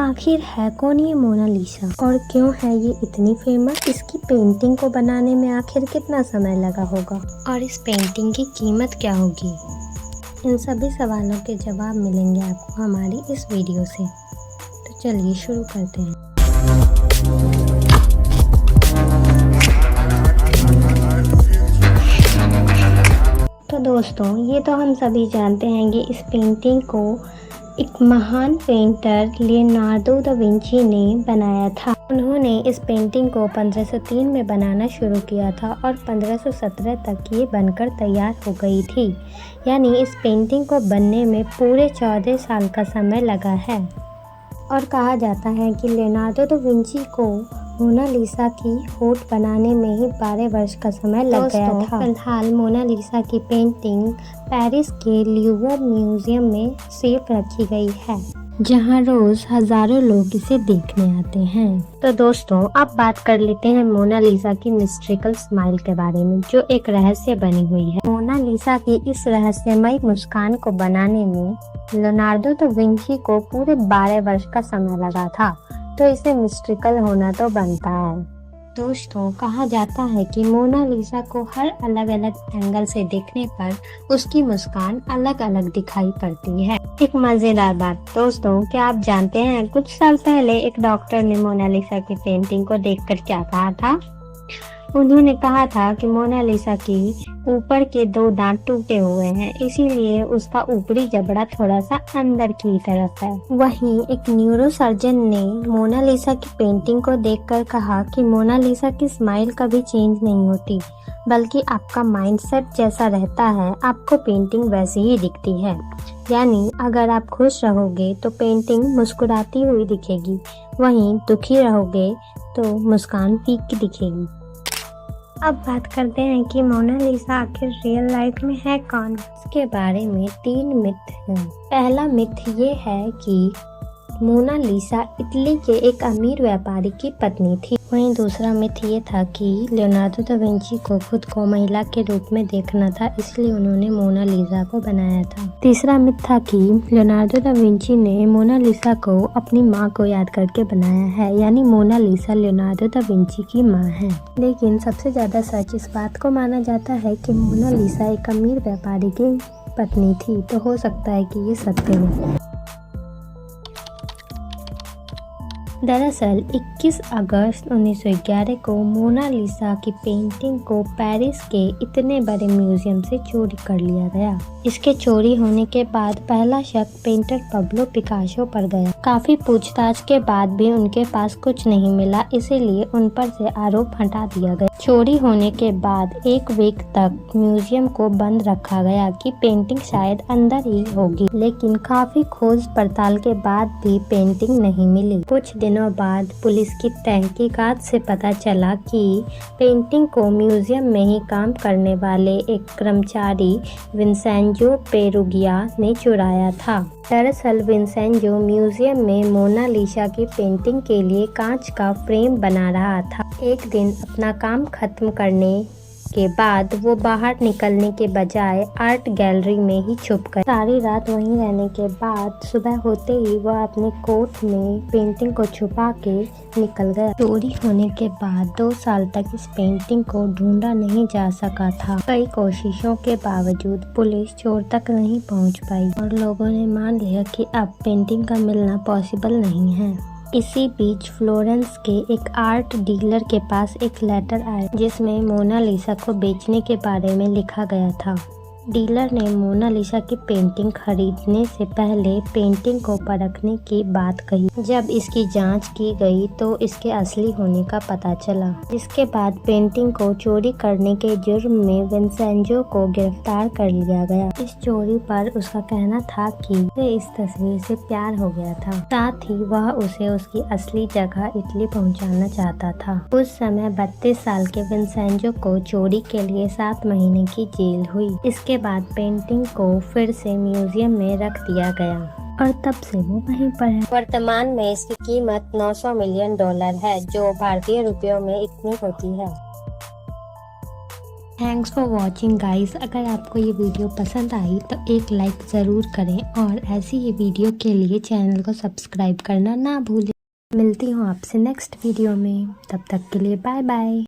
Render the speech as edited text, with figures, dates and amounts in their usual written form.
आखिर है कौन ये मोनालिसा और क्यों है ये इतनी फेमस? इसकी पेंटिंग को बनाने में आखिर कितना समय लगा होगा और इस पेंटिंग की कीमत क्या होगी? इन सभी सवालों के जवाब मिलेंगे आपको हमारी इस वीडियो से। तो चलिए शुरू करते हैं। तो दोस्तों, ये तो हम सभी जानते हैं कि इस पेंटिंग को एक महान पेंटर लियोनार्डो दा विंची ने बनाया था। उन्होंने इस पेंटिंग को 1503 में बनाना शुरू किया था और 1517 तक ये बनकर तैयार हो गई थी। यानी इस पेंटिंग को बनने में पूरे 14 साल का समय लगा है। और कहा जाता है कि लियोनार्डो दा विंची को मोनालिसा की होठ बनाने में ही 12 वर्ष का समय लग गया था। फिलहाल मोनालिसा की पेंटिंग पेरिस के लूवर म्यूजियम में सेफ रखी गई है, जहां रोज हजारों लोग इसे देखने आते हैं। तो दोस्तों, अब बात कर लेते हैं मोनालिसा की मिस्ट्रिकल स्माइल के बारे में, जो एक रहस्य बनी हुई है। मोनालिसा की इस रहस्यमयी मुस्कान को बनाने में लियोनार्डो दा विंची को पूरे 12 वर्ष का समय लगा था, तो इसे मिस्ट्रिकल होना तो बनता है। दोस्तों, कहा जाता है कि मोनालिसा को हर अलग अलग एंगल से देखने पर उसकी मुस्कान अलग अलग दिखाई पड़ती है। एक मजेदार बात दोस्तों, क्या आप जानते हैं कुछ साल पहले एक डॉक्टर ने मोनालिसा की पेंटिंग को देखकर क्या कहा था? उन्होंने कहा था कि मोनालिसा की ऊपर के 2 दांत टूटे हुए हैं, इसीलिए उसका ऊपरी जबड़ा थोड़ा सा अंदर की तरफ है। वहीं एक न्यूरोसर्जन ने मोनालिसा की पेंटिंग को देखकर कहा कि मोनालिसा की स्माइल कभी चेंज नहीं होती, बल्कि आपका माइंडसेट जैसा रहता है, आपको पेंटिंग वैसी ही दिखती है। यानी अगर आप खुश रहोगे तो पेंटिंग मुस्कुराती हुई दिखेगी, वहीं दुखी रहोगे तो मुस्कान फीकी दिखेगी। अब बात करते हैं कि मोनालिसा आखिर रियल लाइफ में है कौन। इसके बारे में 3 मिथ हैं। पहला मिथ ये है कि मोनालिसा इटली के एक अमीर व्यापारी की पत्नी थी। वहीं दूसरा मिथ ये था कि लियोनार्डो दा विंची को खुद को महिला के रूप में देखना था, इसलिए उन्होंने मोनालिसा को बनाया था। तीसरा मिथ था कि लियोनार्डो दा विंची ने मोनालिसा को अपनी माँ को याद करके बनाया है, यानी मोनालिसा लियोनार्डो दा विंची की माँ है। लेकिन सबसे ज्यादा सच इस बात को माना जाता है कि मोनालिसा एक अमीर व्यापारी की पत्नी थी, तो हो सकता है कि ये सत्य हो। दरअसल 21 अगस्त 1911 को मोनालिसा की पेंटिंग को पेरिस के इतने बड़े म्यूजियम से चोरी कर लिया गया। इसके चोरी होने के बाद पहला शक पेंटर पाब्लो पिकासो पर गया। काफी पूछताछ के बाद भी उनके पास कुछ नहीं मिला, इसीलिए उन पर से आरोप हटा दिया गया। चोरी होने के बाद 1 वीक तक म्यूजियम को बंद रखा गया कि पेंटिंग शायद अंदर ही होगी, लेकिन काफी खोज पड़ताल के बाद भी पेंटिंग नहीं मिली। कुछ दिनों बाद पुलिस की तहकीकात से पता चला कि पेंटिंग को म्यूजियम में ही काम करने वाले एक कर्मचारी विंसेंजो पेरुगिया ने चुराया था। दरअसल विंसेंजो म्यूजियम में मोनालिसा की पेंटिंग के लिए कांच का फ्रेम बना रहा था। एक दिन अपना काम खत्म करने के बाद वो बाहर निकलने के बजाय आर्ट गैलरी में ही छुप गए। सारी रात वहीं रहने के बाद सुबह होते ही वह अपने कोट में पेंटिंग को छुपा के निकल गया। चोरी होने के बाद 2 साल तक इस पेंटिंग को ढूंढा नहीं जा सका था। कई कोशिशों के बावजूद पुलिस चोर तक नहीं पहुंच पाई और लोगों ने मान लिया कि अब पेंटिंग का मिलना पॉसिबल नहीं है। इसी बीच फ्लोरेंस के एक आर्ट डीलर के पास एक लेटर आया, जिसमें मोनालिसा को बेचने के बारे में लिखा गया था। डीलर ने मोनालिसा की पेंटिंग खरीदने से पहले पेंटिंग को परखने की बात कही। जब इसकी जांच की गई तो इसके असली होने का पता चला, जिसके बाद पेंटिंग को चोरी करने के जुर्म में विंसेंजो को गिरफ्तार कर लिया गया। इस चोरी पर उसका कहना था कि उसे इस तस्वीर से प्यार हो गया था, साथ ही वह उसे उसकी असली जगह इटली पहुंचाना चाहता था। उस समय 32 साल के विंसेंजो को चोरी के लिए 7 महीने की जेल हुई। इसके बाद पेंटिंग को फिर से म्यूजियम में रख दिया गया और तब से वो वहीं पर है। वर्तमान में इसकी कीमत $900 मिलियन है, जो भारतीय रुपयों में इतनी होती है। Thanks for watching guys. अगर आपको ये वीडियो पसंद आई तो एक लाइक ज़रूर करें और ऐसी ही वीडियो के लिए चैनल को सब्सक्राइब करना ना भूलें। मिलती हूँ आपसे नेक्स्ट वीडियो में, तब तक के लिए बाय बाय।